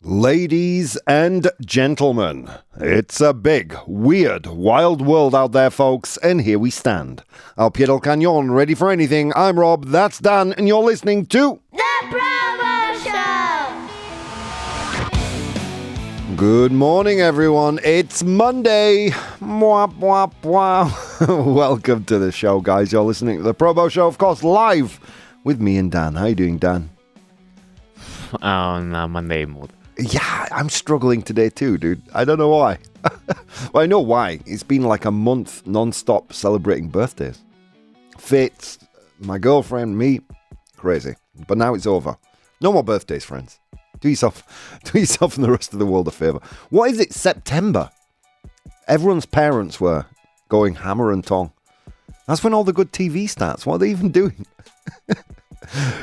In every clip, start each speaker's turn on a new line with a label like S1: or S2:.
S1: Ladies and gentlemen, it's a big, weird, wild world out there, folks, and here we stand. Al pie del cañón, ready for anything. I'm Rob, that's Dan, and you're listening to
S2: The ProBoh Show!
S1: Good morning, everyone. It's Monday. Mwah, mwah, mwah. Welcome to the show, guys. You're listening to The ProBoh Show, of course, live with me and Dan. How you doing, Dan?
S3: On Monday mood.
S1: Yeah, I'm struggling today too, dude. I don't know why. Well, I know why. It's been like a month non-stop celebrating birthdays. Fitz, my girlfriend, me, crazy. But now it's over. No more birthdays, friends. Do yourself and the rest of the world a favour. What is it? September. Everyone's parents were going hammer and tong. That's when all the good TV starts. What are they even doing?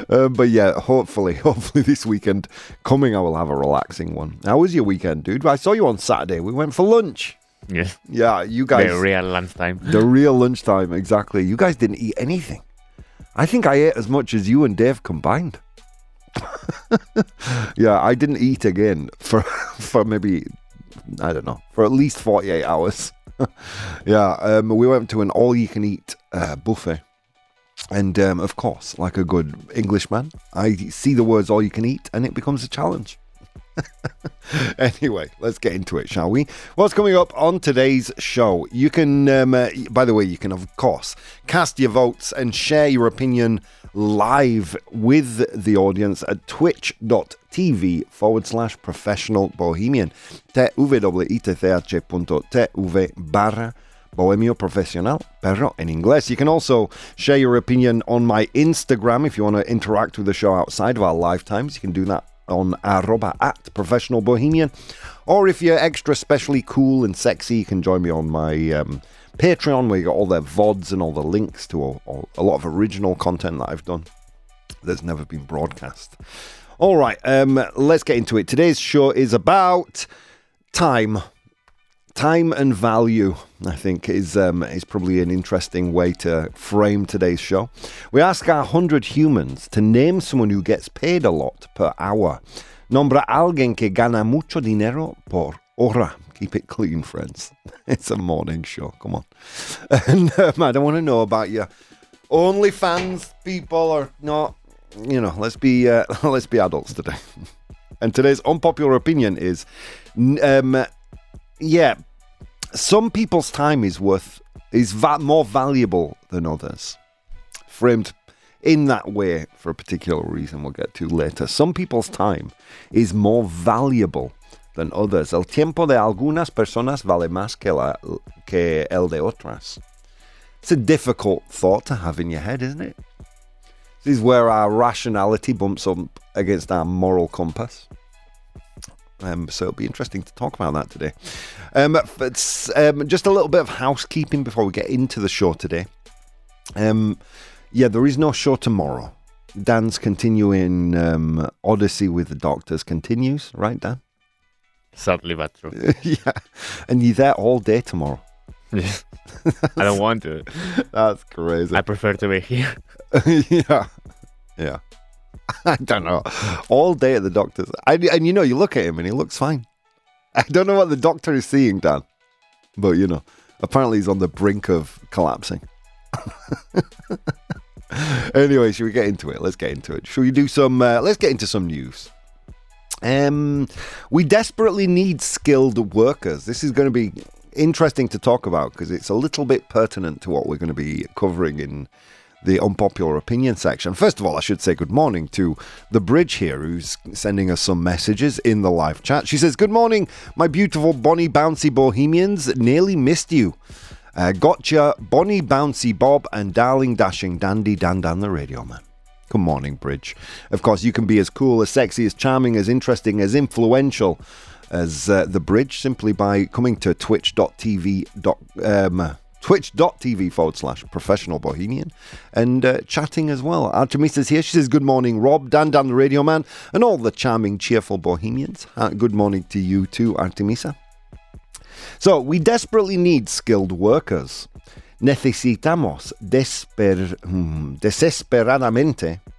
S1: But yeah, hopefully this weekend coming, I will have a relaxing one. How was your weekend, dude? I saw you on Saturday. We went for lunch.
S3: Yes.
S1: Yeah, you guys.
S3: The real lunchtime.
S1: The real lunchtime, exactly. You guys didn't eat anything. I think I ate as much as you and Dave combined. Yeah, I didn't eat again for maybe, I don't know, for at least 48 hours. Yeah, we went to an all-you-can-eat buffet. And, of course, like a good Englishman, I see the words all you can eat and it becomes a challenge. Anyway, let's get into it, shall we? What's coming up on today's show? You can, by the way, you can, of course, cast your votes and share your opinion live with the audience at twitch.tv/professional bohemian. twitch.tv/Bohemio Profesional, pero en inglés. You can also share your opinion on my Instagram if you want to interact with the show outside of our lifetimes. You can do that on @professionalbohemian. Or if you're extra specially cool and sexy, you can join me on my Patreon, where you got all the VODs and all the links to a lot of original content that I've done that's never been broadcast. All right, let's get into it. Today's show is about time. Time and value, I think, is probably an interesting way to frame today's show. We ask our 100 humans to name someone who gets paid a lot per hour. Nombra alguien que gana mucho dinero por hora. Keep it clean, friends. It's a morning show. Come on. And I don't want to know about your OnlyFans people or not. You know, let's be adults today. And today's unpopular opinion is, yeah, some people's time is more valuable than others. Framed in that way for a particular reason we'll get to later. Some people's time is more valuable than others. El tiempo de algunas personas vale más que el de otras. It's a difficult thought to have in your head, isn't it? This is where our rationality bumps up against our moral compass. So it'll be interesting to talk about that today. It's just a little bit of housekeeping before we get into the show today. Yeah, there is no show tomorrow. Dan's continuing Odyssey with the Doctors continues, right, Dan?
S3: Sadly, but true.
S1: Yeah, and you're there all day tomorrow.
S3: I don't want to.
S1: That's crazy.
S3: I prefer to be here.
S1: Yeah. I don't know. All day at the doctor's. And you know, you look at him and he looks fine. I don't know what the doctor is seeing, Dan. But, you know, apparently he's on the brink of collapsing. Anyway, should we get into it? Let's get into it. Should we do some... let's get into some news. We desperately need skilled workers. This is going to be interesting to talk about because it's a little bit pertinent to what we're going to be covering in the unpopular opinion section. First of all, I should say good morning to the Bridge here, who's sending us some messages in the live chat. She says, "Good morning, my beautiful Bonnie Bouncy Bohemians. Nearly missed you. Gotcha, Bonnie Bouncy Bob and darling dashing dandy Dan the radio man." Good morning, Bridge. Of course, you can be as cool, as sexy, as charming, as interesting, as influential as the Bridge simply by coming to twitch.tv/professional bohemian and chatting as well. Artemisa's here. She says, "Good morning, Rob, Dan the radio man, and all the charming, cheerful bohemians." Good morning to you too, Artemisa. So, we desperately need skilled workers. Necesitamos desesperadamente. I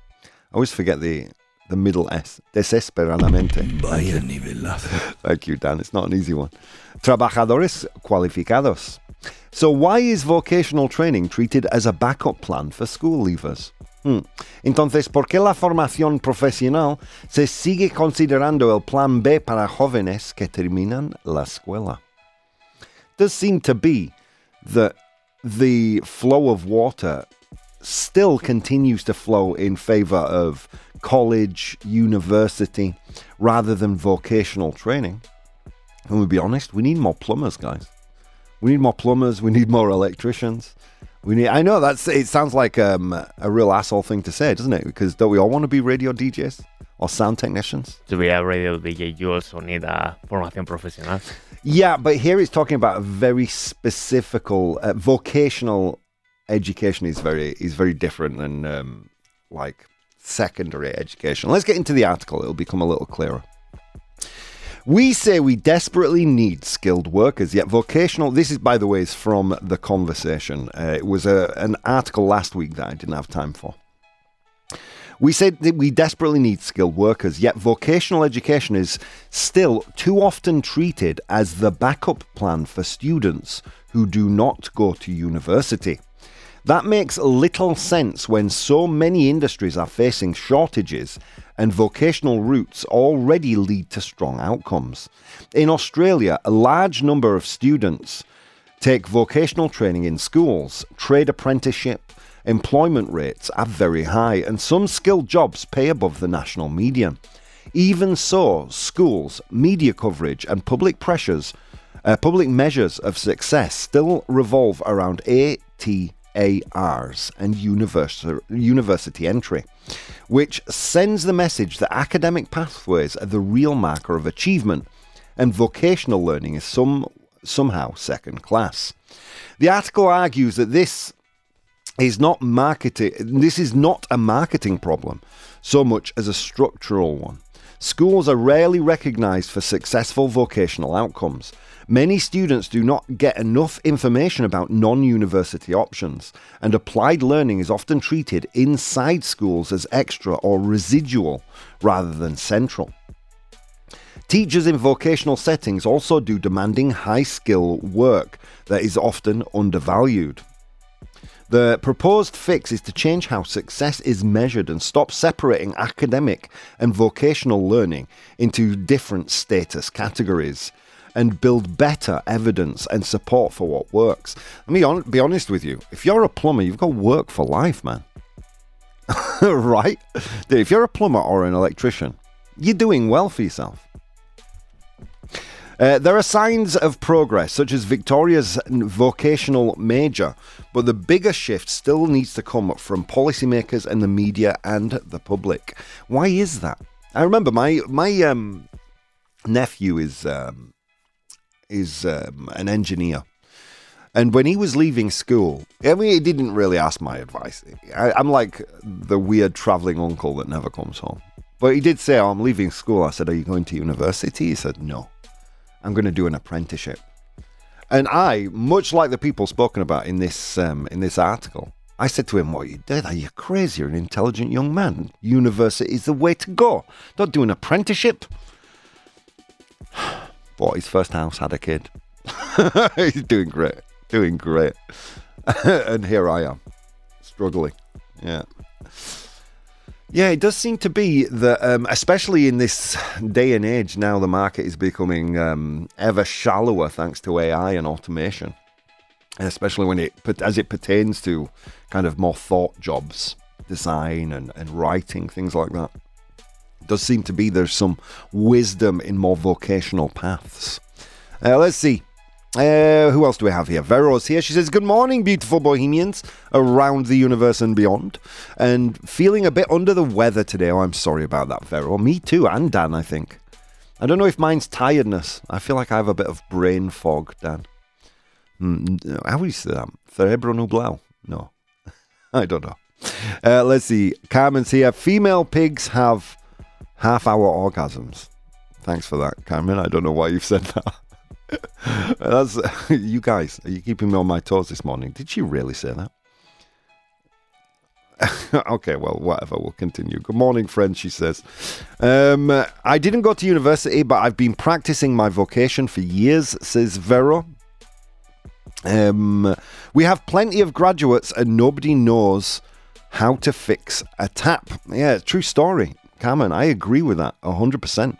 S1: always forget the the middle S. Desesperadamente.
S4: Vaya nivelazo.
S1: Thank you, Dan. It's not an easy one. Trabajadores cualificados. So why is vocational training treated as a backup plan for school leavers? Entonces, ¿por qué la formación profesional se sigue considerando el plan B para jóvenes que terminan la escuela? Does seem to be that the flow of water still continues to flow in favor of college, university, rather than vocational training. And we'll be honest, we need more plumbers, guys. We need more plumbers, we need more electricians. I know it sounds like a real asshole thing to say, doesn't it? Because don't we all want to be radio DJs or sound technicians?
S3: To be a radio DJ, you also need a formación profesional.
S1: Yeah, but here it's talking about a very specific vocational education is very different than like secondary education. Let's get into the article. It'll become a little clearer. We say we desperately need skilled workers, yet vocational... This is, by the way, is from The Conversation. It was an article last week that I didn't have time for. We said that we desperately need skilled workers, yet vocational education is still too often treated as the backup plan for students who do not go to university. That makes little sense when so many industries are facing shortages and vocational routes already lead to strong outcomes. In Australia, a large number of students take vocational training in schools. Trade apprenticeship, employment rates are very high, and some skilled jobs pay above the national median. Even so, schools, media coverage, and public measures of success still revolve around ATARs and university entry, which sends the message that academic pathways are the real marker of achievement, and vocational learning is somehow second class. The article argues that this is not a marketing problem so much as a structural one. Schools are rarely recognized for successful vocational outcomes. Many students do not get enough information about non-university options, and applied learning is often treated inside schools as extra or residual rather than central. Teachers in vocational settings also do demanding high-skill work that is often undervalued. The proposed fix is to change how success is measured and stop separating academic and vocational learning into different status categories, and build better evidence and support for what works. Let me be honest with you. If you're a plumber, you've got work for life, man. Right? If you're a plumber or an electrician, you're doing well for yourself. There are signs of progress, such as Victoria's vocational major, but the bigger shift still needs to come from policymakers and the media and the public. Why is that? I remember my nephew is an engineer, and when he was leaving school, I mean, he didn't really ask my advice. I'm like the weird traveling uncle that never comes home. But he did say, I'm leaving school. I said, are you going to university? He said, no. I'm going to do an apprenticeship. And I, much like the people spoken about in this article, I said to him, what you did? Are you crazy? You're an intelligent young man. University is the way to go. Don't do an apprenticeship. Bought his first house, had a kid. He's doing great. And here I am, struggling. Yeah. Yeah, it does seem to be that, especially in this day and age, now the market is becoming ever shallower thanks to AI and automation, especially when as it pertains to kind of more thought jobs, design and writing, things like that. It does seem to be there's some wisdom in more vocational paths. Let's see. Who else do we have here? Vero's here. She says, good morning, beautiful bohemians around the universe and beyond. And feeling a bit under the weather today. Oh, I'm sorry about that, Vero. Me too, and Dan, I think. I don't know if mine's tiredness. I feel like I have a bit of brain fog, Dan. How would you say that? Cerebro nublado? No. I don't know. Let's see. Carmen's here. Female pigs have half-hour orgasms. Thanks for that, Carmen. I don't know why you've said that. That's you guys. Are you keeping me on my toes this morning? Did she really say that? Okay, well, whatever. We'll continue. Good morning, friend, she says. I didn't go to university, but I've been practicing my vocation for years, says Vero. We have plenty of graduates and nobody knows how to fix a tap. Yeah, true story. Carmen, I agree with that 100%.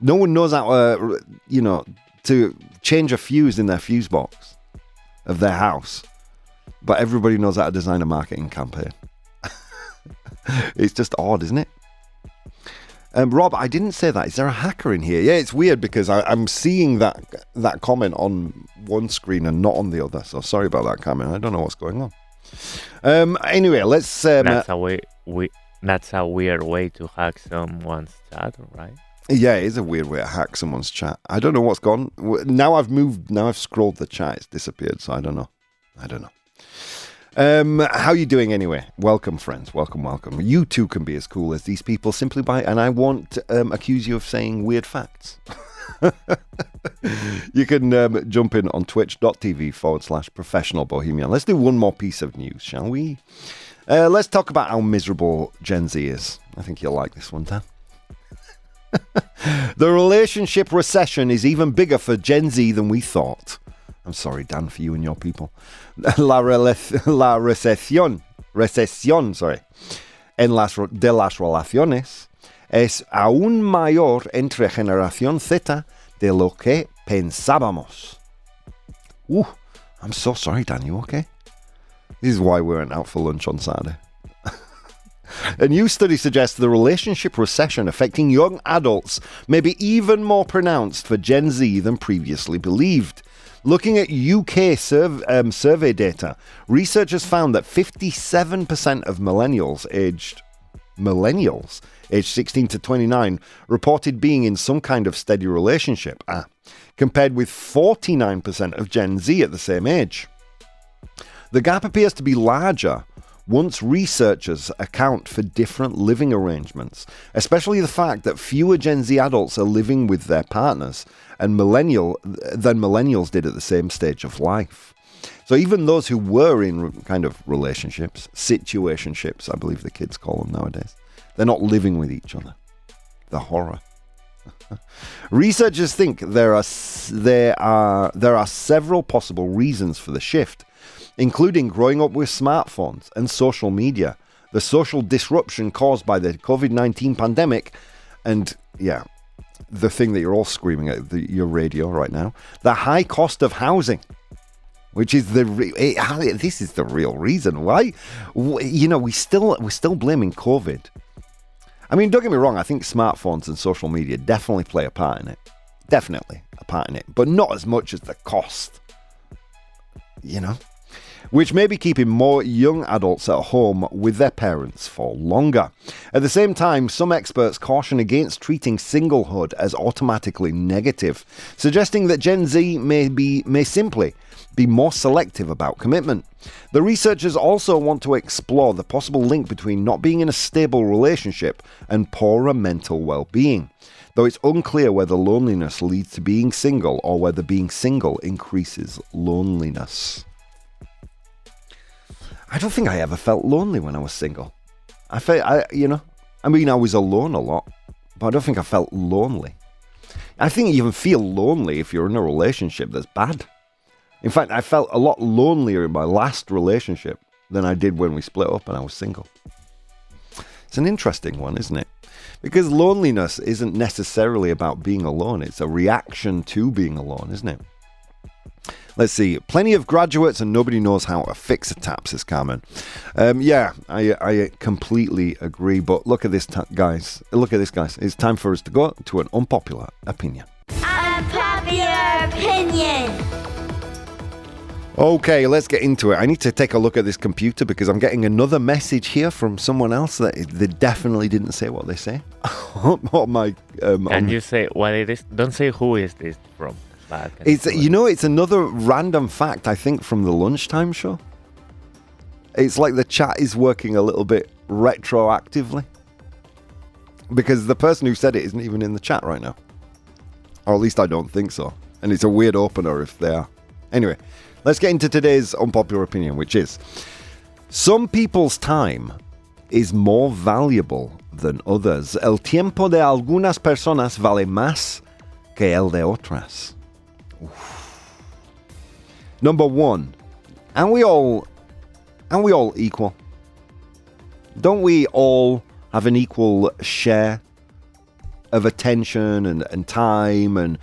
S1: No one knows how to change a fuse in their fuse box of their house. But everybody knows how to design a marketing campaign. It's just odd, isn't it? Rob, I didn't say that. Is there a hacker in here? Yeah, it's weird because I'm seeing that comment on one screen and not on the other. So sorry about that, Carmen. I don't know what's going on. Anyway, let's...
S3: That's a weird way to hack someone's chat, right?
S1: Yeah, it is a weird way to hack someone's chat. I don't know what's gone. Now I've scrolled the chat. It's disappeared, so I don't know. How you doing anyway? Welcome, friends. Welcome. You too can be as cool as these people simply by, and I won't accuse you of saying weird facts. You can jump in on twitch.tv/professional bohemian. Let's do one more piece of news, shall we? Let's talk about how miserable Gen Z is. I think you'll like this one, Dan. The relationship recession is even bigger for Gen Z than we thought. I'm sorry, Dan, for you and your people. La recesión, de las relaciones es aún mayor entre generación Z de lo que pensábamos. I'm so sorry, Dan. You okay? This is why we went out for lunch on Saturday. A new study suggests the relationship recession affecting young adults may be even more pronounced for Gen Z than previously believed. Looking at UK survey data, researchers found that 57% of millennials aged 16 to 29 reported being in some kind of steady relationship, compared with 49% of Gen Z at the same age. The gap appears to be larger once researchers account for different living arrangements, especially the fact that fewer Gen Z adults are living with their partners than millennials did at the same stage of life. So even those who were in kind of relationships, situationships, I believe the kids call them nowadays, they're not living with each other. The horror. Researchers think there are several possible reasons for the shift, including growing up with smartphones and social media, the social disruption caused by the COVID-19 pandemic, and the thing that you're all screaming at your radio right now, the high cost of housing, which is this is the real reason why. We're still blaming COVID. I mean, don't get me wrong. I think smartphones and social media definitely play a part in it. Definitely a part in it, but not as much as the cost. Which may be keeping more young adults at home with their parents for longer. At the same time, some experts caution against treating singlehood as automatically negative, suggesting that Gen Z may simply be more selective about commitment. The researchers also want to explore the possible link between not being in a stable relationship and poorer mental well-being, though it's unclear whether loneliness leads to being single or whether being single increases loneliness. I don't think I ever felt lonely when I was single. I was alone a lot, but I don't think I felt lonely. I think you even feel lonely if you're in a relationship that's bad. In fact, I felt a lot lonelier in my last relationship than I did when we split up and I was single. It's an interesting one, isn't it? Because loneliness isn't necessarily about being alone. It's a reaction to being alone, isn't it? Let's see. Plenty of graduates and nobody knows how to fix a tap, says Carmen. I completely agree. But look at this, guys. Look at this, guys. It's time for us to go to an unpopular opinion.
S2: Unpopular opinion.
S1: Okay, let's get into it. I need to take a look at this computer because I'm getting another message here from someone else that they definitely didn't say what they say.
S3: Can you say what it is? Don't say who is this from.
S1: It's another random fact, I think, from the lunchtime show. It's like the chat is working a little bit retroactively because the person who said it isn't even in the chat right now. Or at least I don't think so. And it's a weird opener if they are. Anyway, let's get into today's unpopular opinion, which is Some people's time is more valuable than others. El tiempo de algunas personas vale más que el de otras. Oof. Number one, aren't we all equal? Don't we all have an equal share of attention and time? And,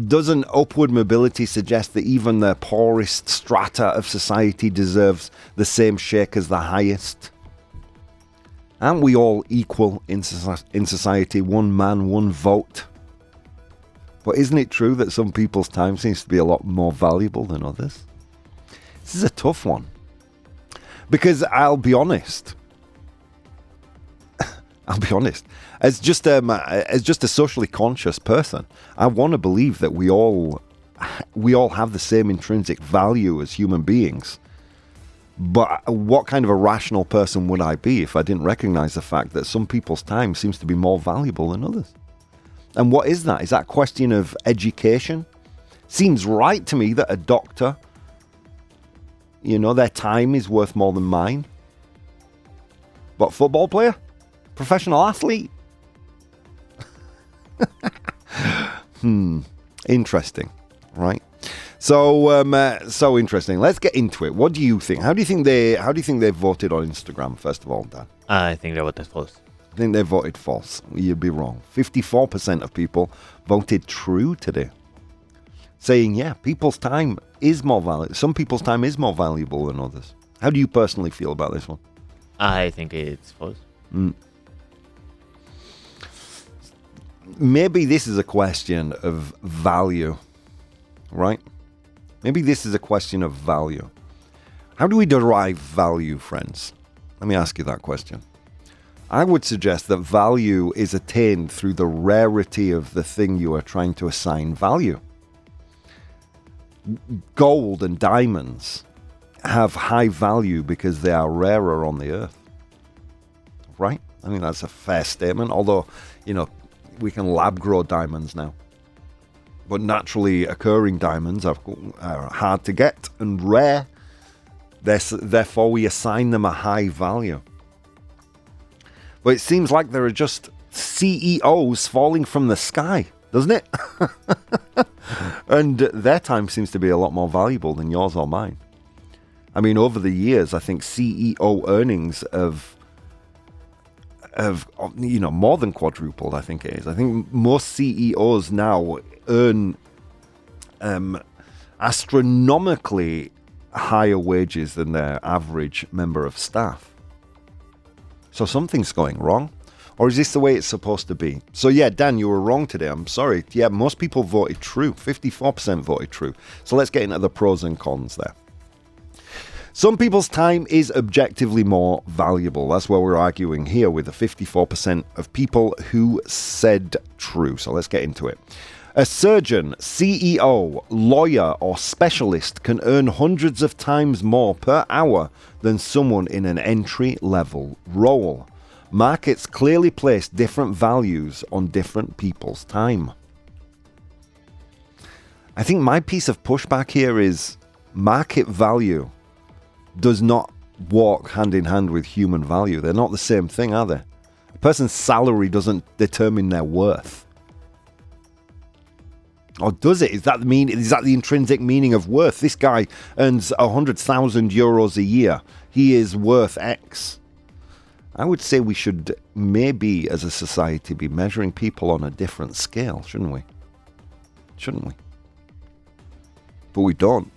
S1: doesn't upward mobility suggest that even the poorest strata of society deserves the same shake as the highest? Aren't we all equal in society? One man, one vote. But isn't it true that some people's time seems to be a lot more valuable than others? This is a tough one. Because I'll be honest, as just a socially conscious person, I want to believe that we all have the same intrinsic value as human beings. But what kind of a rational person would I be if I didn't recognize the fact that some people's time seems to be more valuable than others? And what is that? Is that a question of education? Seems right to me that a doctor, their time is worth more than mine. But football player? Professional athlete? Interesting, right? So interesting. Let's get into it. What do you think? How do you think they voted on Instagram, first of all, Dan?
S3: I think they voted false.
S1: I think they voted false. You'd be wrong. 54% of people voted true today, saying, yeah, people's time is more valuable. Some people's time is more valuable than others. How do you personally feel about this one?
S3: I think it's false.
S1: Maybe this is a question of value, right? Maybe this is a question of value. How do we derive value, friends? Let me ask you that question. I would suggest that value is attained through the rarity of the thing you are trying to assign value. Gold and diamonds have high value because they are rarer on the earth. Right? I mean, that's a fair statement. Although, we can lab grow diamonds now. But naturally occurring diamonds are hard to get and rare. Therefore, we assign them a high value. But it seems like there are just CEOs falling from the sky, doesn't it? And their time seems to be a lot more valuable than yours or mine. I mean, over the years, I think CEO earnings have more than quadrupled, I think it is. I think most CEOs now earn astronomically higher wages than their average member of staff. So something's going wrong. Or is this the way it's supposed to be? So yeah, Dan, you were wrong today. I'm sorry. Yeah, most people voted true. 54% voted true. So let's get into the pros and cons there. Some people's time is objectively more valuable. That's what we're arguing here with the 54% of people who said true. So let's get into it. A surgeon, CEO, lawyer, or specialist can earn hundreds of times more per hour than someone in an entry-level role. Markets clearly place different values on different people's time. I think my piece of pushback here is market value does not walk hand in hand with human value. They're not the same thing, are they? A person's salary doesn't determine their worth. Or does it? Is that the intrinsic meaning of worth? This guy earns 100,000 euros a year. He is worth X. I would say we should maybe, as a society, be measuring people on a different scale, shouldn't we? Shouldn't we? But we don't.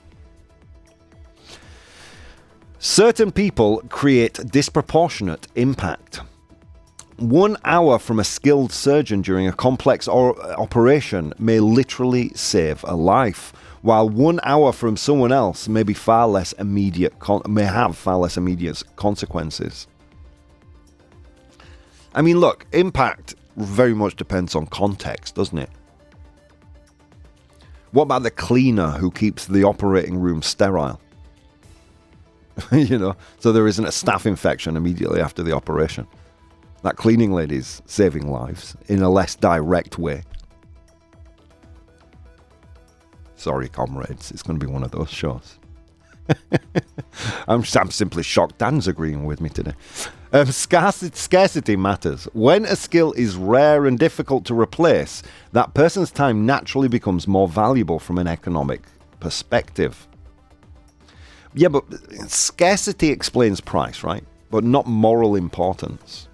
S1: Certain people create disproportionate impact. 1 hour from a skilled surgeon during a complex operation may literally save a life, while 1 hour from someone else may be far less immediate, may have far less immediate consequences. I mean, look, impact very much depends on context, doesn't it? What about the cleaner who keeps the operating room sterile? So there isn't a staph infection immediately after the operation. That cleaning lady's saving lives in a less direct way. Sorry, comrades, it's going to be one of those shows. I'm simply shocked Dan's agreeing with me today. Scarcity matters. When a skill is rare and difficult to replace, that person's time naturally becomes more valuable from an economic perspective. Yeah, but scarcity explains price, right? But not moral importance.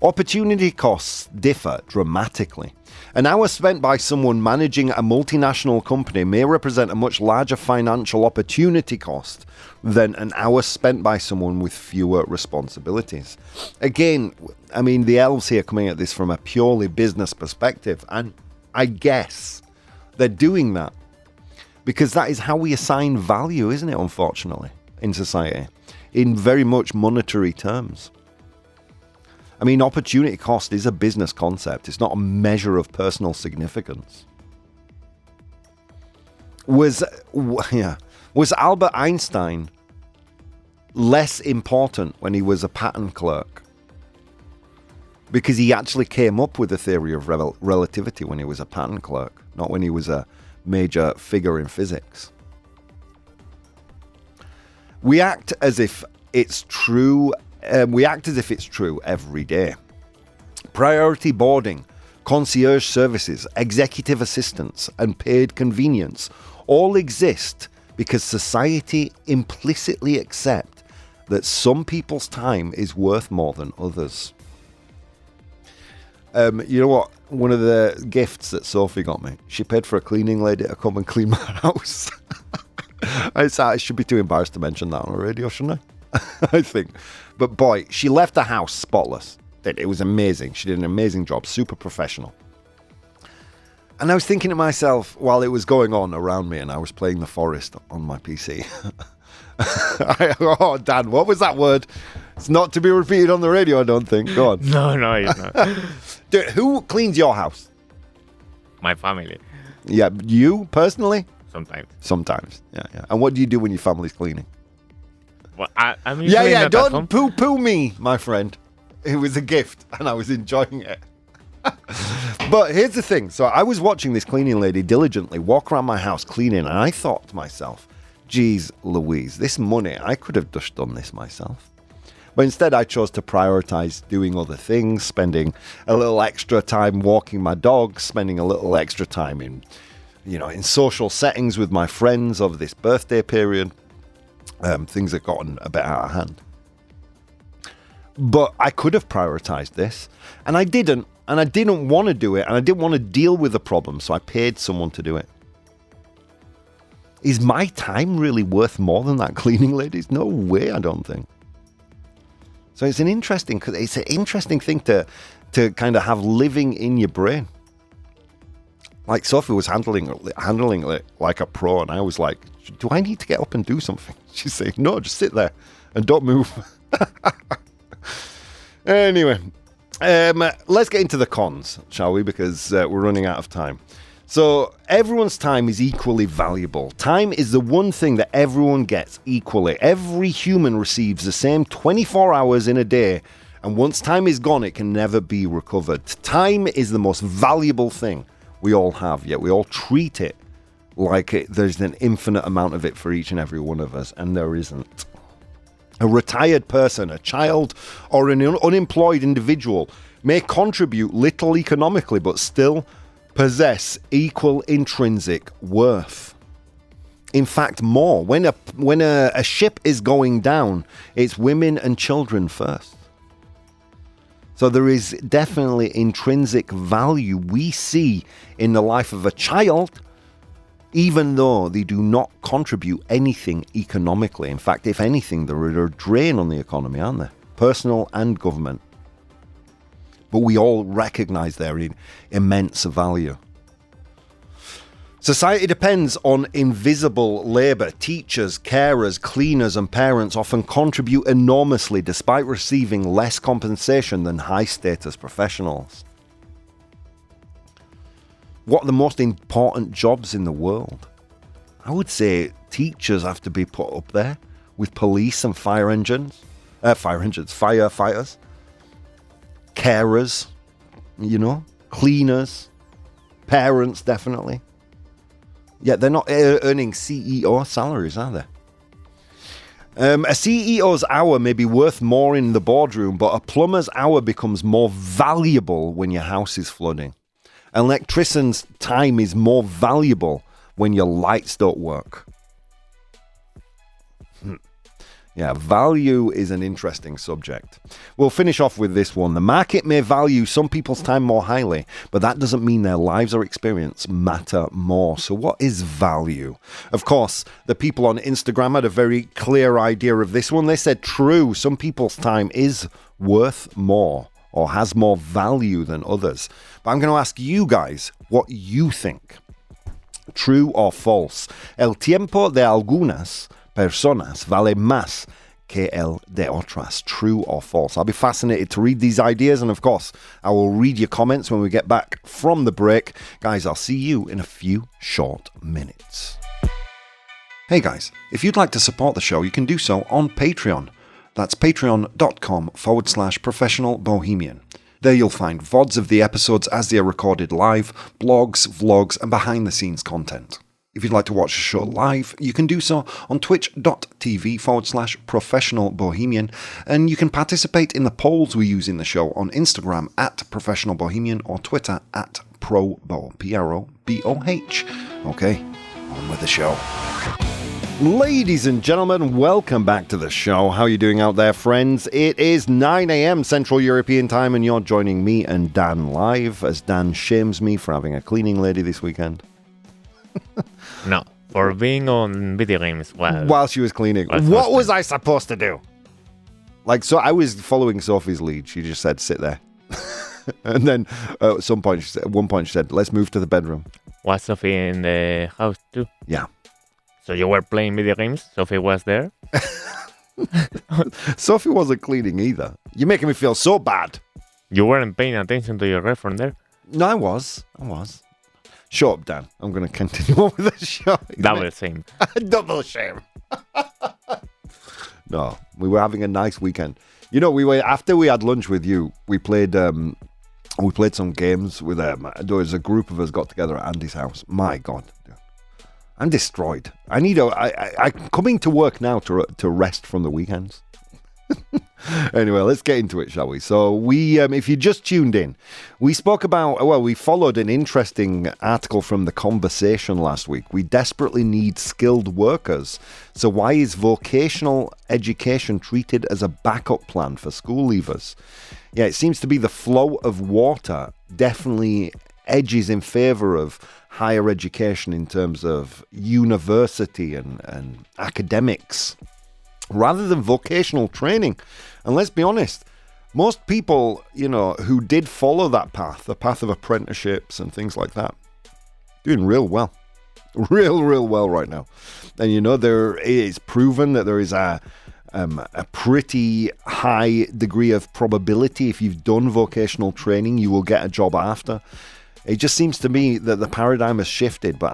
S1: Opportunity costs differ dramatically. An hour spent by someone managing a multinational company may represent a much larger financial opportunity cost than an hour spent by someone with fewer responsibilities. Again, I mean, the elves here coming at this from a purely business perspective, and I guess they're doing that because that is how we assign value, isn't it, unfortunately, in society, in very much monetary terms. I mean, opportunity cost is a business concept. It's not a measure of personal significance. Was Albert Einstein less important when he was a patent clerk? Because he actually came up with the theory of relativity when he was a patent clerk, not when he was a major figure in physics. We act as if it's true. Every day. Priority boarding, concierge services, executive assistance, and paid convenience all exist because society implicitly accepts that some people's time is worth more than others. You know what? One of the gifts that Sophie got me, she paid for a cleaning lady to come and clean my house. I should be too embarrassed to mention that on the radio, shouldn't I? I think. But boy, she left the house spotless. It was amazing. She did an amazing job, super professional. And I was thinking to myself while it was going on around me and I was playing The Forest on my PC. Oh, Dan, what was that word? It's not to be repeated on the radio, I don't think. Go on.
S3: No, it's not.
S1: Dude, who cleans your house?
S3: My family.
S1: Yeah, you personally?
S3: Sometimes.
S1: Yeah. And what do you do when your family's cleaning?
S3: Well, I'm usually not at
S1: don't
S3: home.
S1: poo-poo me, my friend. It was a gift, and I was enjoying it. But here's the thing. So I was watching this cleaning lady diligently walk around my house cleaning, and I thought to myself, geez, Louise, this money, I could have just done this myself. But instead, I chose to prioritize doing other things, spending a little extra time walking my dog, spending a little extra time in social settings with my friends over this birthday period. Things have gotten a bit out of hand. But I could have prioritized this, and I didn't. And I didn't want to do it, and I didn't want to deal with the problem, so I paid someone to do it. Is my time really worth more than that cleaning lady's? No way, I don't think. So it's an interesting thing to kind of have living in your brain. Like Sophie was handling it like a pro, and I was like, do I need to get up and do something? She's saying, no, just sit there and don't move. Anyway, let's get into the cons, shall we? Because we're running out of time. So everyone's time is equally valuable. Time is the one thing that everyone gets equally. Every human receives the same 24 hours in a day, and once time is gone, it can never be recovered. Time is the most valuable thing we all have, yet we all treat it like there's an infinite amount of it for each and every one of us, and there isn't. A retired person, a child, or an unemployed individual may contribute little economically, but still possess equal intrinsic worth. In fact, more. When a ship is going down, it's women and children first. So there is definitely intrinsic value we see in the life of a child, even though they do not contribute anything economically. In fact, if anything, they're a drain on the economy, aren't they? Personal and government. But we all recognize their immense value. Society depends on invisible labor. Teachers, carers, cleaners, and parents often contribute enormously despite receiving less compensation than high-status professionals. What are the most important jobs in the world? I would say teachers have to be put up there with police and firefighters, carers, cleaners, parents, definitely. Yeah, they're not earning CEO salaries, are they? A CEO's hour may be worth more in the boardroom, but a plumber's hour becomes more valuable when your house is flooding. An electrician's time is more valuable when your lights don't work. Yeah, value is an interesting subject. We'll finish off with this one. The market may value some people's time more highly, but that doesn't mean their lives or experience matter more. So what is value? Of course, the people on Instagram had a very clear idea of this one. They said, true, some people's time is worth more or has more value than others. But I'm going to ask you guys what you think. True or false? El tiempo de algunas personas vale más que el de otras. True or false? I'll be fascinated to read these ideas, and of course, I will read your comments when we get back from the break. Guys, I'll see you in a few short minutes. Hey guys, if you'd like to support the show, you can do so on Patreon. That's patreon.com/professional bohemian. There you'll find VODs of the episodes as they are recorded live, blogs, vlogs, and behind-the-scenes content. If you'd like to watch the show live, you can do so on twitch.tv/professional bohemian, and you can participate in the polls we use in the show on Instagram @professional bohemian or Twitter @ProBoh, ProBoh. Okay, on with the show. Ladies and gentlemen, welcome back to the show. How are you doing out there, friends? It is 9 a.m. Central European time, and you're joining me and Dan live as Dan shames me for having a cleaning lady this weekend.
S3: No, for being on video games
S1: while she was cleaning. What was I supposed to do? So I was following Sophie's lead. She just said, sit there. And then at one point she said, let's move to the bedroom.
S3: Was Sophie in the house too?
S1: Yeah.
S3: So you were playing video games? Sophie was there?
S1: Sophie wasn't cleaning either. You're making me feel so bad.
S3: You weren't paying attention to your girlfriend there?
S1: No, I was. Shut up, Dan. I'm going to continue on with the show.
S3: Double shame.
S1: Double shame. No, we were having a nice weekend. You know, after we had lunch with you, we played some games with there was a group of us got together at Andy's house. My God, I'm destroyed. I'm coming to work now to rest from the weekends. Anyway, let's get into it, shall we? So if you just tuned in, we followed an interesting article from The Conversation last week. We desperately need skilled workers. So why is vocational education treated as a backup plan for school leavers? Yeah, it seems to be the flow of water definitely edges in favor of higher education in terms of university and academics, rather than vocational training. And let's be honest, most people, who did follow that path, the path of apprenticeships and things like that, doing real well. Real well right now. And there is proven that there is a pretty high degree of probability if you've done vocational training, you will get a job after. It just seems to me that the paradigm has shifted, but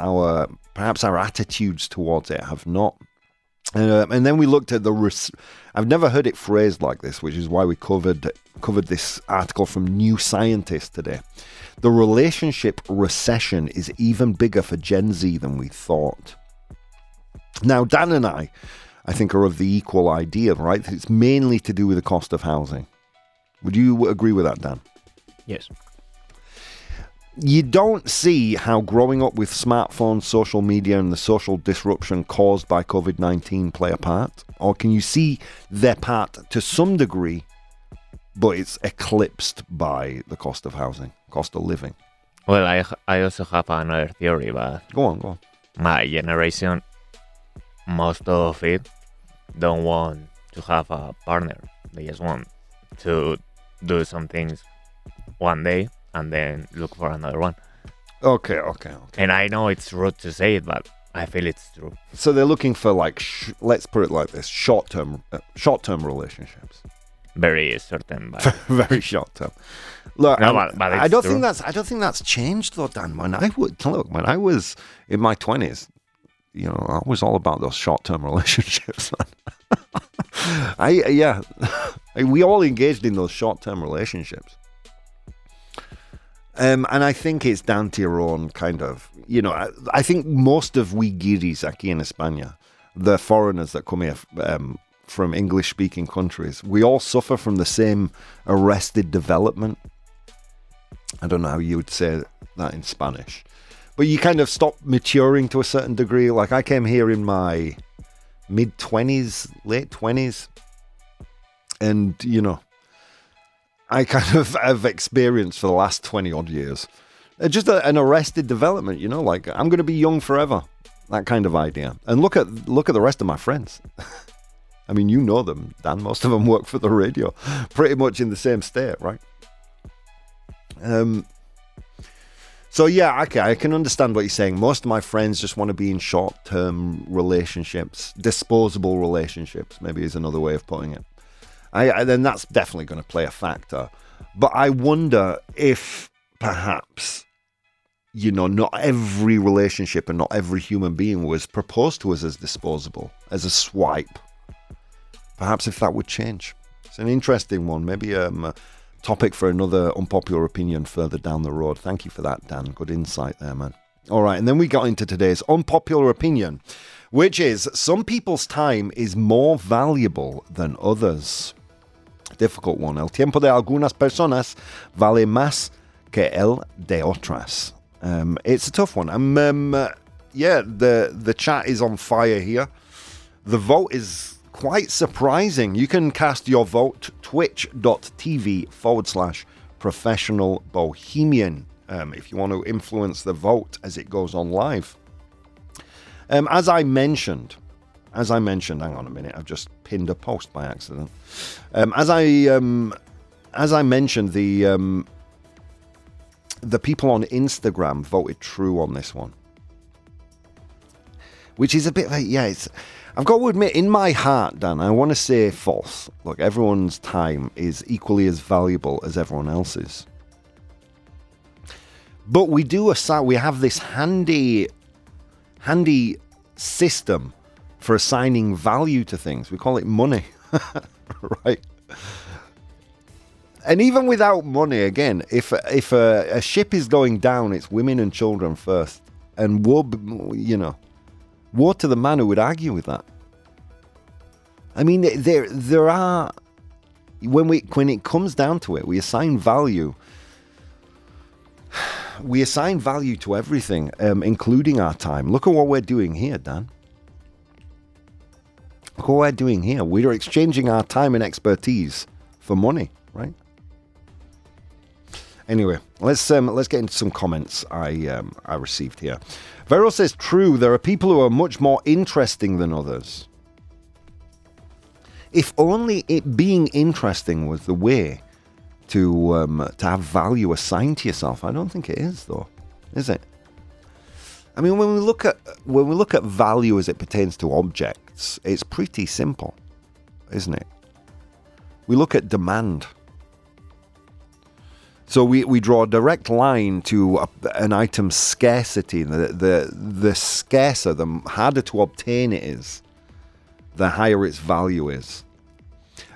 S1: perhaps our attitudes towards it have not. And then we looked at I've never heard it phrased like this, which is why we covered this article from New Scientist today. The relationship recession is even bigger for Gen Z than we thought. Now, Dan and I think, are of the equal idea, right? It's mainly to do with the cost of housing. Would you agree with that, Dan?
S3: Yes.
S1: You don't see how growing up with smartphones, social media, and the social disruption caused by COVID-19 play a part? Or can you see their part to some degree, but it's eclipsed by the cost of housing, cost of living?
S3: Well, I also have another theory, but...
S1: Go on.
S3: My generation, most of it, don't want to have a partner. They just want to do some things one day and then look for another one.
S1: Okay.
S3: And I know it's rude to say it, but I feel it's true.
S1: So they're looking for let's put it like this, short-term relationships.
S3: Very short-term.
S1: Very short-term. Look,
S3: no, but
S1: I don't think that's changed though, Dan. When I was in my 20s, I was all about those short-term relationships. We all engaged in those short-term relationships. And I think it's down to your own kind of, I think most of we guiris aquí in España, the foreigners that come here from English-speaking countries, we all suffer from the same arrested development. I don't know how you would say that in Spanish. But you kind of stop maturing to a certain degree. Like I came here in my mid-20s, late 20s. And, I kind of have experienced for the last 20-odd years just an arrested development, like I'm going to be young forever. That kind of idea. And look at the rest of my friends. I mean, you know them, Dan. Most of them work for the radio. Pretty much in the same state, right? So yeah, okay, I can understand what you're saying. Most of my friends just want to be in short-term relationships, disposable relationships, maybe is another way of putting it. Then that's definitely going to play a factor. But I wonder if perhaps, not every relationship and not every human being was proposed to us as disposable, as a swipe. Perhaps if that would change. It's an interesting one. Maybe a topic for another unpopular opinion further down the road. Thank you for that, Dan. Good insight there, man. All right, and then we got into today's unpopular opinion, which is some people's time is more valuable than others. Difficult one. El tiempo de algunas personas vale más que el de otras. It's a tough one. The chat is on fire here. The vote is quite surprising. You can cast your vote twitch.tv/professional bohemian if you want to influence the vote as it goes on live. As I mentioned, hang on a minute, I've just pinned a post by accident. As I mentioned, the people on Instagram voted true on this one, which is a bit like, I've got to admit, in my heart, Dan, I want to say false. Look, everyone's time is equally as valuable as everyone else's. But we have this handy system for assigning value to things. We call it money, right? And even without money, again, if a ship is going down, it's women and children first. And woe to the man who would argue with that. I mean, there are, when it comes down to it, we assign value. We assign value to everything, including our time. Look at what we're doing here, Dan. Look what we're doing here. We are exchanging our time and expertise for money, right? Anyway, let's get into some comments I received here. Vero says, true, there are people who are much more interesting than others. If only it being interesting was the way to have value assigned to yourself. I don't think it is, though, is it? I mean, when we look at value as it pertains to objects, it's pretty simple, isn't it? We look at demand. So we draw a direct line to an item's scarcity. The scarcer, the harder to obtain it is, the higher its value is.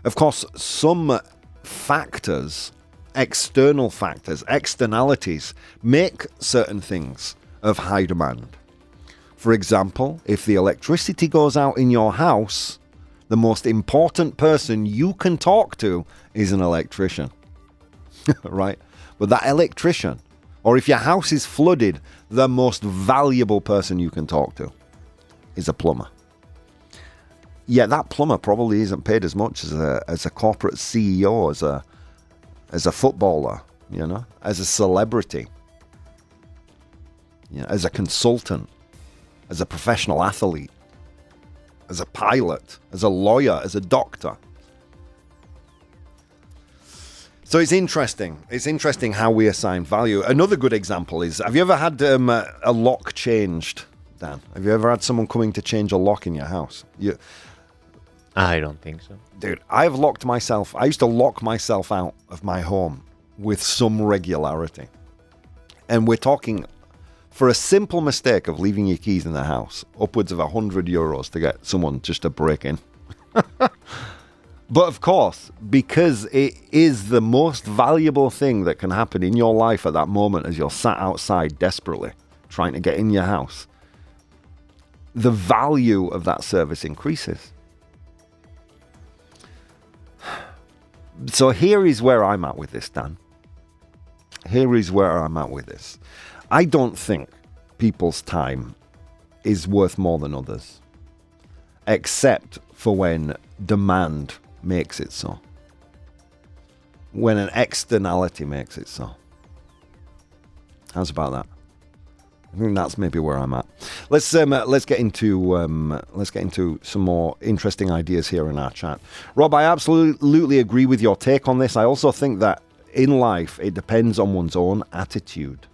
S1: Of course, some factors, external factors, externalities, make certain things of high demand. For example, if the electricity goes out in your house, the most important person you can talk to is an electrician, right? But that electrician, or if your house is flooded, the most valuable person you can talk to is a plumber. Yeah, that plumber probably isn't paid as much as a corporate CEO, as a footballer, as a celebrity, as a consultant, as a professional athlete, as a pilot, as a lawyer, as a doctor. So it's interesting. It's interesting how we assign value. Another good example is, have you ever had a lock changed, Dan? Have you ever had someone coming to change a lock in your house?
S3: I don't think so.
S1: Dude, I used to lock myself out of my home with some regularity. And we're talking, for a simple mistake of leaving your keys in the house, upwards of €100 to get someone just to break in. But of course, because it is the most valuable thing that can happen in your life at that moment as you're sat outside desperately trying to get in your house, the value of that service increases. So here is where I'm at with this, Dan. Here is where I'm at with this. I don't think people's time is worth more than others, except for when demand makes it so. When an externality makes it so. How's about that? I think that's maybe where I'm at. Let's get into some more interesting ideas here in our chat. Rob, I absolutely agree with your take on this. I also think that in life it depends on one's own attitude.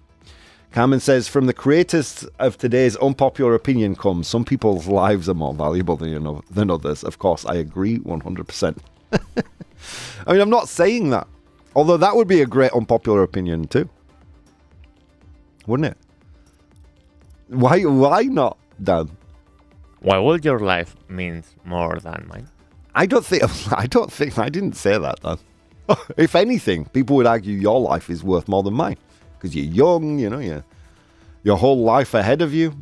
S1: Carmen says, from the creators of today's unpopular opinion comes, some people's lives are more valuable than others. Of course, I agree 100%. I mean, I'm not saying that. Although that would be a great unpopular opinion too. Wouldn't it? Why not, Dan?
S3: Why would your life mean more than mine?
S1: I didn't say that, Dan. If anything, people would argue your life is worth more than mine. Because you're young, your whole life ahead of you.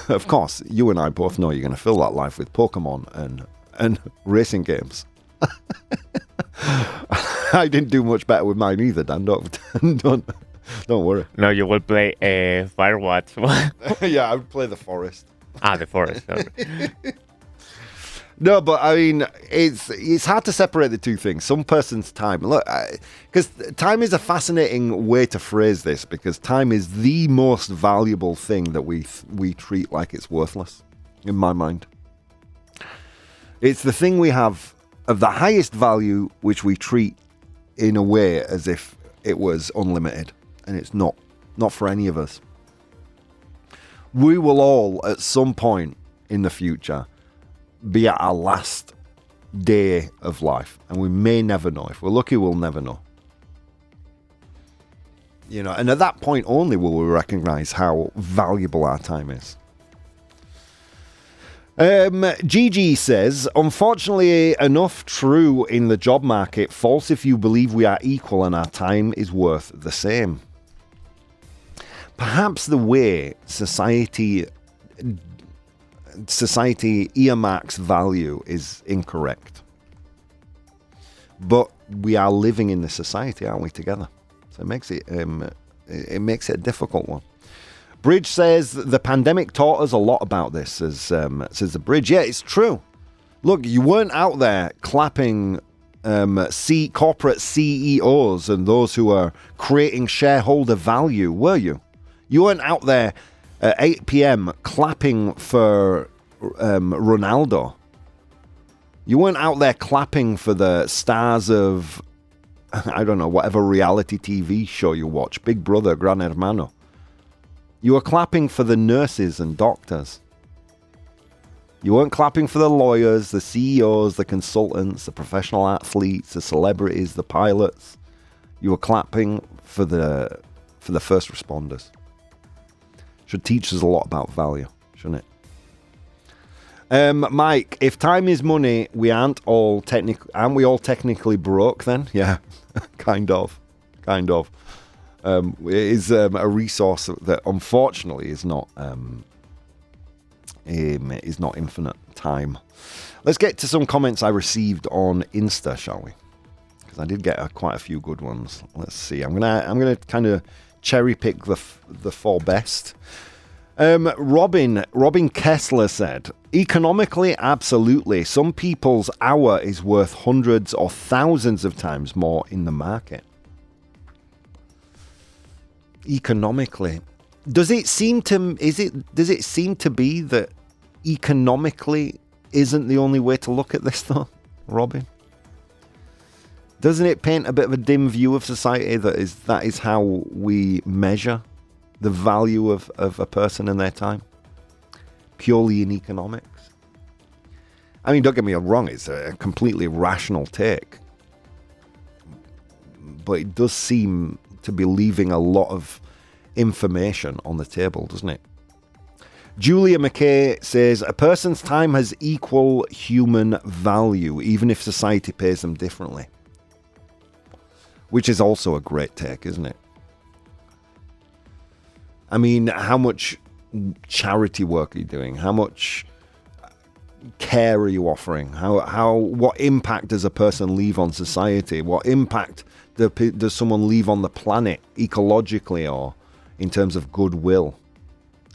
S1: Of course, you and I both know you're going to fill that life with Pokemon and racing games. I didn't do much better with mine either, Dan. Don't worry.
S3: No, you will play Firewatch.
S1: Yeah, I would play the Forest.
S3: The Forest. Sorry.
S1: No, but I mean, it's hard to separate the two things. Some person's time, look, because time is a fascinating way to phrase this, because time is the most valuable thing that we treat like it's worthless, in my mind. It's the thing we have of the highest value, which we treat in a way as if it was unlimited, and it's not for any of us. We will all, at some point in the future, be at our last day of life, and we may never know. If we're lucky, we'll never know. And at that point only will we recognize how valuable our time is. Gigi says, unfortunately enough true in the job market, false if you believe we are equal and our time is worth the same. Perhaps the way society earmarks value is incorrect. But we are living in this society, aren't we, together? So it makes it a difficult one. Bridge says the pandemic taught us a lot about this, says the Bridge. Yeah, it's true. Look, you weren't out there clapping corporate CEOs and those who are creating shareholder value, were you? You weren't out there at 8 p.m. clapping for Ronaldo. You weren't out there clapping for the stars of, I don't know, whatever reality TV show you watch, Big Brother, Gran Hermano. You were clapping for the nurses and doctors. You weren't clapping for the lawyers, the CEOs, the consultants, the professional athletes, the celebrities, the pilots. You were clapping for the first responders. Should teach us a lot about value, shouldn't it? Mike, if time is money, aren't we all technically broke then? Yeah, kind of. It is a resource that unfortunately is not infinite time. Let's get to some comments I received on Insta, shall we? Because I did get quite a few good ones. Let's see. I'm gonna kind of cherry pick the four best. Robin Kessler said, economically, absolutely. Some people's hour is worth hundreds or thousands of times more in the market. Economically, does it seem to be that economically isn't the only way to look at this though, Robin? Doesn't it paint a bit of a dim view of society that is how we measure the value of a person and their time? Purely in economics? I mean, don't get me wrong, it's a completely rational take. But it does seem to be leaving a lot of information on the table, doesn't it? Julia McKay says, a person's time has equal human value, even if society pays them differently. Which is also a great take, isn't it? I mean, how much charity work are you doing? How much care are you offering? What impact does a person leave on society? What impact does someone leave on the planet ecologically or in terms of goodwill?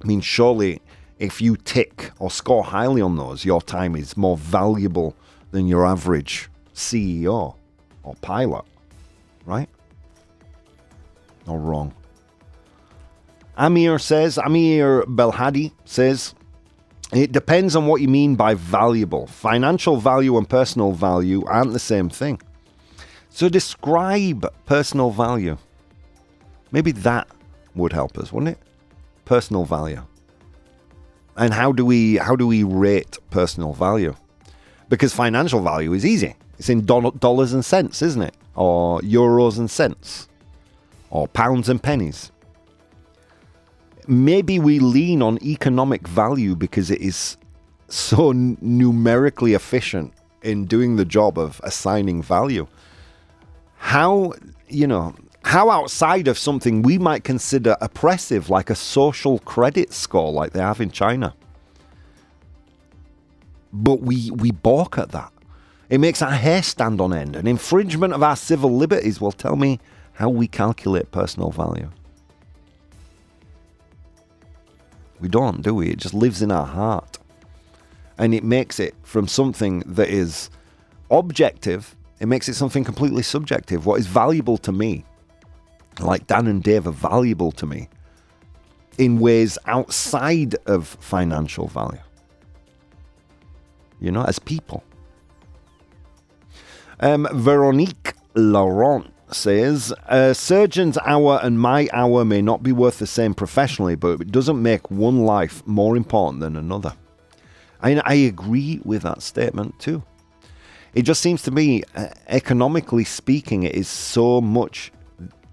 S1: I mean, surely if you tick or score highly on those, your time is more valuable than your average CEO or pilot, right? Or wrong? Amir Belhadi says, it depends on what you mean by valuable. Financial value and personal value aren't the same thing. So describe personal value. Maybe that would help us, wouldn't it? Personal value. And how do we rate personal value? Because financial value is easy. It's in dollars and cents, isn't it? Or euros and cents. Or pounds and pennies. Maybe we lean on economic value because it is so numerically efficient in doing the job of assigning value. How outside of something we might consider oppressive, like a social credit score like they have in China. But we balk at that. It makes our hair stand on end. An infringement of our civil liberties. Well, tell me how we calculate personal value. We don't, do we? It just lives in our heart. And it makes it from something that is objective, it makes it something completely subjective. What is valuable to me, like Dan and Dave are valuable to me, in ways outside of financial value. You know, as people. Veronique Laurent says, a surgeon's hour and my hour may not be worth the same professionally, but it doesn't make one life more important than another. I agree with that statement too. It just seems to me, economically speaking, it is so much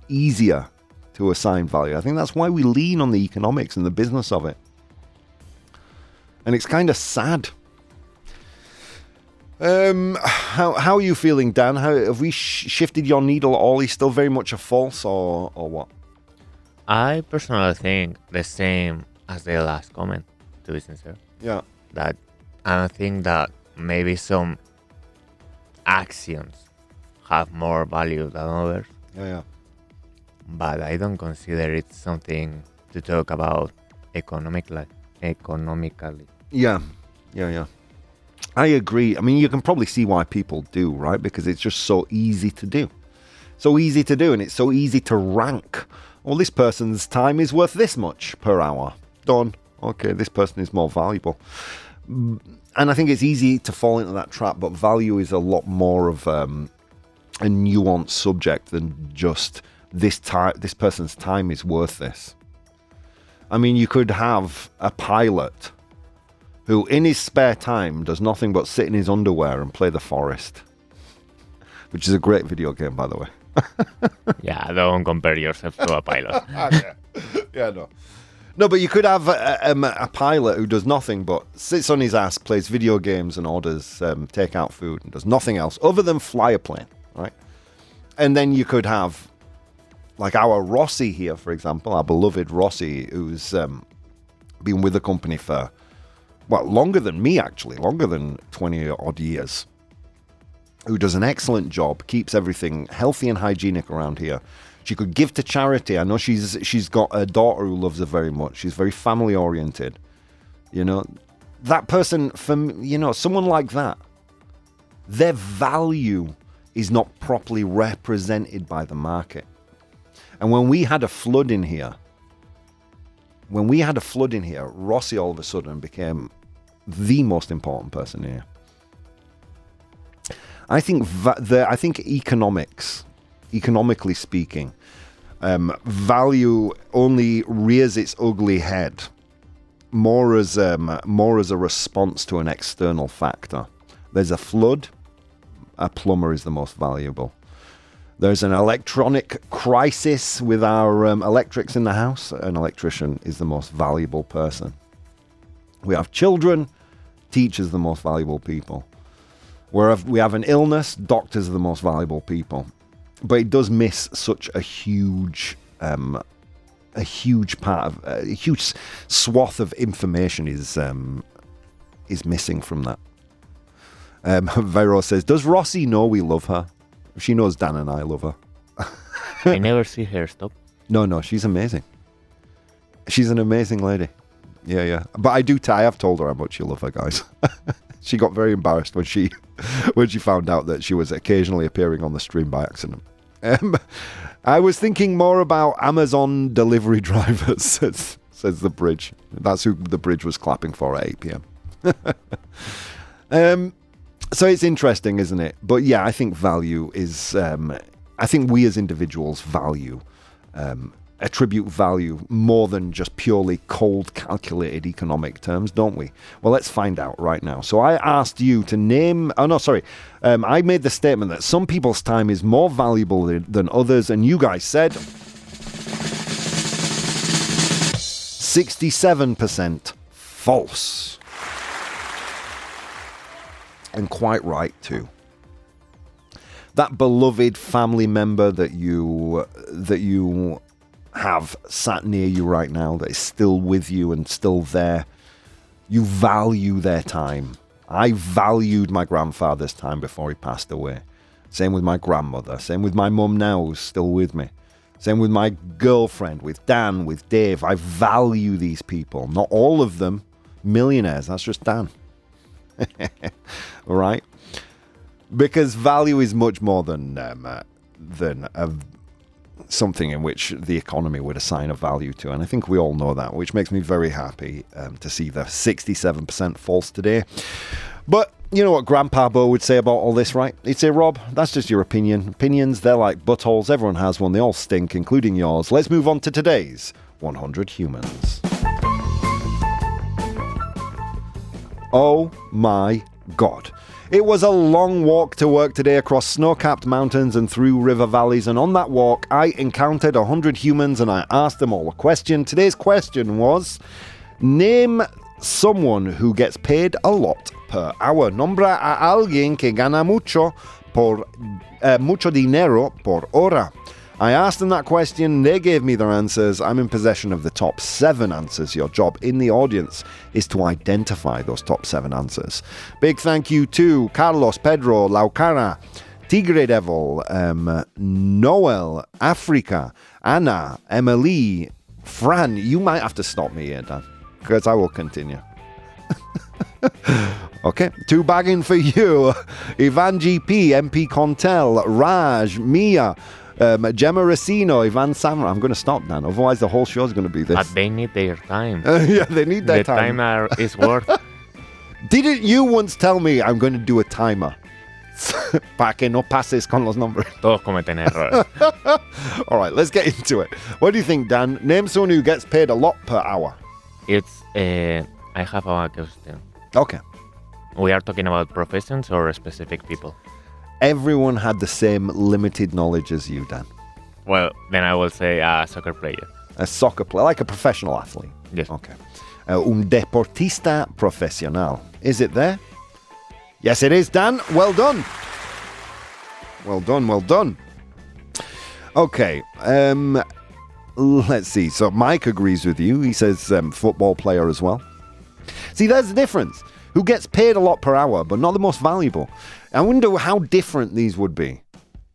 S1: easier to assign value. I think that's why we lean on the economics and the business of it. And it's kind of sad. How are you feeling, Dan? How have we shifted your needle at all? Is still very much a false or what?
S3: I personally think the same as the last comment, to be sincere.
S1: Yeah.
S3: That I think that maybe some actions have more value than others.
S1: Yeah.
S3: But I don't consider it something to talk about economically.
S1: Yeah. I agree. I mean, you can probably see why people do, right? Because it's just so easy to do. So easy to do, and it's so easy to rank. Well, this person's time is worth this much per hour. Done. Okay, this person is more valuable. And I think it's easy to fall into that trap, but value is a lot more of a nuanced subject than just this person's time is worth this. I mean, you could have a pilot who in his spare time does nothing but sit in his underwear and play The Forest, which is a great video game, by the way.
S3: Yeah, don't compare yourself to a pilot.
S1: Yeah, no. No, but you could have a pilot who does nothing but sits on his ass, plays video games and orders takeout food and does nothing else other than fly a plane, right? And then you could have, like our Rossi here, for example, our beloved Rossi, who's been with the company for, well, longer than me, actually, longer than 20 odd years, who does an excellent job, keeps everything healthy and hygienic around here. She could give to charity. I know she's got a daughter who loves her very much. She's very family oriented. You know, that person, someone like that, their value is not properly represented by the market. And when we had a flood in here, Rossi all of a sudden became the most important person here. I think economically speaking, value only rears its ugly head more as a response to an external factor. There's a flood, a plumber is the most valuable. There's an electronic crisis with our electrics in the house, an electrician is the most valuable person. We have children, teachers are the most valuable people. Where we have an illness, doctors are the most valuable people. But it does miss such a huge part of a huge swath of information is missing from that. Vero says, does Rossi know we love her? She knows Dan and I love her.
S3: I never see her stop.
S1: No, she's amazing. She's an amazing lady. Yeah. But I have told her how much you love her, guys. She got very embarrassed when she found out that she was occasionally appearing on the stream by accident. I was thinking more about Amazon delivery drivers, says the bridge. That's who the bridge was clapping for at 8 p.m. So it's interesting, isn't it? But yeah, I think value is... I think we as individuals attribute value more than just purely cold, calculated economic terms, don't we? Well, let's find out right now. So I asked you to name... I made the statement that some people's time is more valuable than others, and you guys said... 67% false. And quite right, too. That beloved family member that you have sat near you right now, that is still with you and still there, you value their time. I valued my grandfather's time before he passed away. Same with my grandmother. Same with my mum now, who's still with me. Same with my girlfriend, with Dan, with Dave. I value these people. Not all of them millionaires. That's just Dan. All right? Because value is much more than something in which the economy would assign a value to. And I think we all know that, which makes me very happy to see the 67% false today. But you know what Grandpa Bo would say about all this, right? He'd say, Rob, that's just your opinion. Opinions, they're like buttholes. Everyone has one. They all stink, including yours. Let's move on to today's 100 Humans. Oh my God. It was a long walk to work today across snow-capped mountains and through river valleys, and on that walk I encountered 100 humans and I asked them all a question. Today's question was, name someone who gets paid a lot per hour. Nombra a alguien que gana mucho dinero por hora. I asked them that question, they gave me their answers. I'm in possession of the top 7 answers. Your job in the audience is to identify those top 7 answers. Big thank you to Carlos, Pedro, Laucara, Tigre Devil, Noel, Africa, Anna, Emily, Fran. You might have to stop me here, Dan, because I will continue. Okay, 2 bagging for you. Ivan GP, MP Contel, Raj, Mia, Gemma Racino, Ivan Samra. I'm going to stop, Dan. Otherwise, the whole show is going to be this.
S3: But they need their time.
S1: Yeah, they need their time.
S3: The timer is worth.
S1: Didn't you once tell me I'm going to do a timer? Para que no pases con los nombres.
S3: Todos cometen errores.
S1: All right, let's get into it. What do you think, Dan? Name someone who gets paid a lot per hour.
S3: It's I have a question.
S1: Okay.
S3: We are talking about professions or specific people?
S1: Everyone had the same limited knowledge as you, Dan.
S3: Well, then I will say a soccer player.
S1: A soccer player, like a professional athlete.
S3: Yes.
S1: Okay. Un deportista profesional. Is it there? Yes, it is, Dan. Well done. Well done. Okay. Let's see. So Mike agrees with you. He says football player as well. See, there's the difference. Who gets paid a lot per hour, but not the most valuable. I wonder how different these would be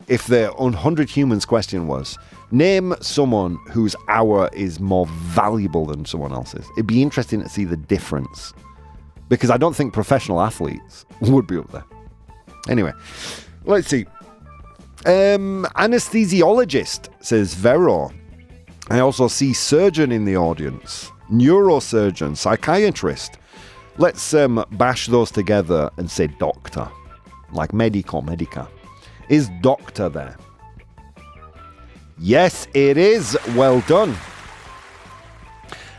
S1: if the 100 Humans question was, name someone whose hour is more valuable than someone else's. It'd be interesting to see the difference, because I don't think professional athletes would be up there. Anyway, let's see. Anesthesiologist, says Vero. I also see surgeon in the audience, neurosurgeon, psychiatrist. Let's bash those together and say doctor, like medico, medica. Is doctor there? Yes, it is. Well done.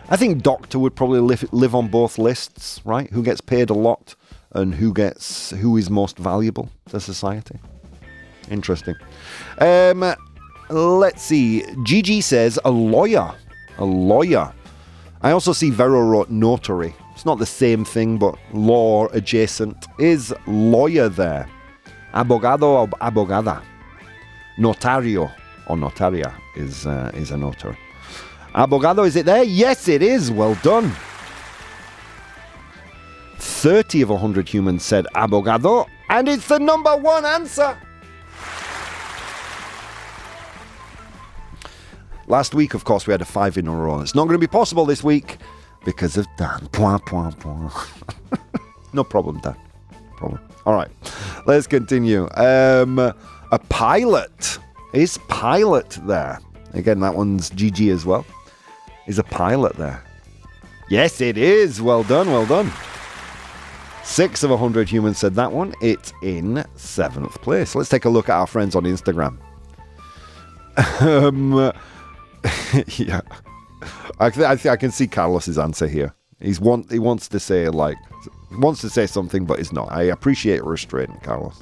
S1: I think doctor would probably live on both lists, right? Who gets paid a lot and who is most valuable to society. Interesting. Let's see. Gigi says a lawyer. A lawyer. I also see Vero wrote notary. It's not the same thing, but law adjacent. Is lawyer there? Abogado or abogada? Notario or notaria is a notary. Abogado, is it there? Yes, it is. Well done. 30 of 100 humans said abogado, and it's the number one answer. Last week, of course, we had a 5 in a row. It's not going to be possible this week because of Dan. No problem, Dan. Problem. All right, let's continue. A pilot. Is pilot there? Again, that one's GG as well. Is a pilot there? Yes, it is. Well done, well done. 6 of 100 humans said that one. It's in 7th place. Let's take a look at our friends on Instagram. Yeah, I can see Carlos's answer here. He wants to say something, but he's not. I appreciate restraint, Carlos.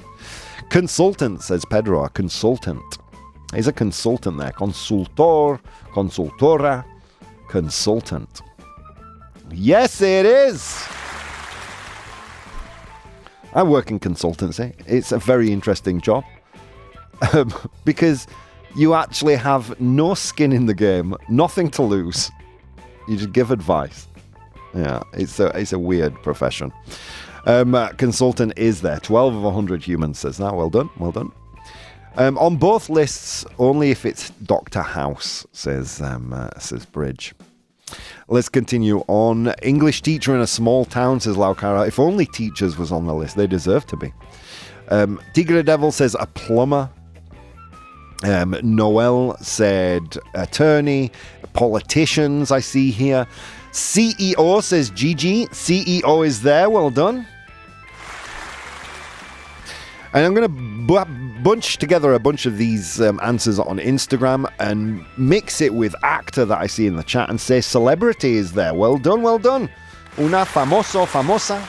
S1: Consultant, says Pedro. A consultant. He's a consultant there. Consultor, consultora, consultant. Yes, it is. I work in consultancy. It's a very interesting job because you actually have no skin in the game, nothing to lose. You just give advice. Yeah, it's a weird profession. Consultant is there. 12 of 100 humans says that. Well done, well done. On both lists, only if it's Dr. House, says Bridge. Let's continue on. English teacher in a small town, says Laucara. If only teachers was on the list. They deserve to be. Tigre Devil says a plumber. Noel said attorney. Politicians, I see here. CEO says GG. CEO is there. Well done. And I'm going to bunch together a bunch of these answers on Instagram and mix it with actor that I see in the chat and say celebrity is there. Well done, well done. Una famosa.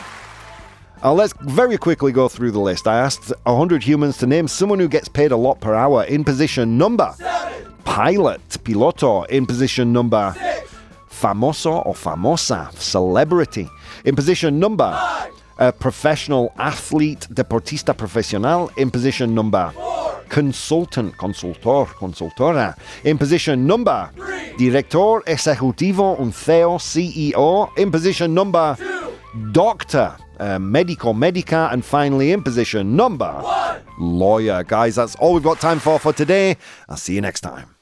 S1: Let's very quickly go through the list. I asked 100 humans to name someone who gets paid a lot per hour. In position number 7. Pilot, piloto. In position number 6. Famoso or famosa, celebrity. In position number 5. Professional athlete, deportista profesional. In position number 4. Consultant, consultor, consultora. In position number 3. Director ejecutivo, un CEO. In position number 2. Doctor, medico, medica. And finally, in position number 1. Lawyer. Guys, that's all we've got time for today. I'll see you next time.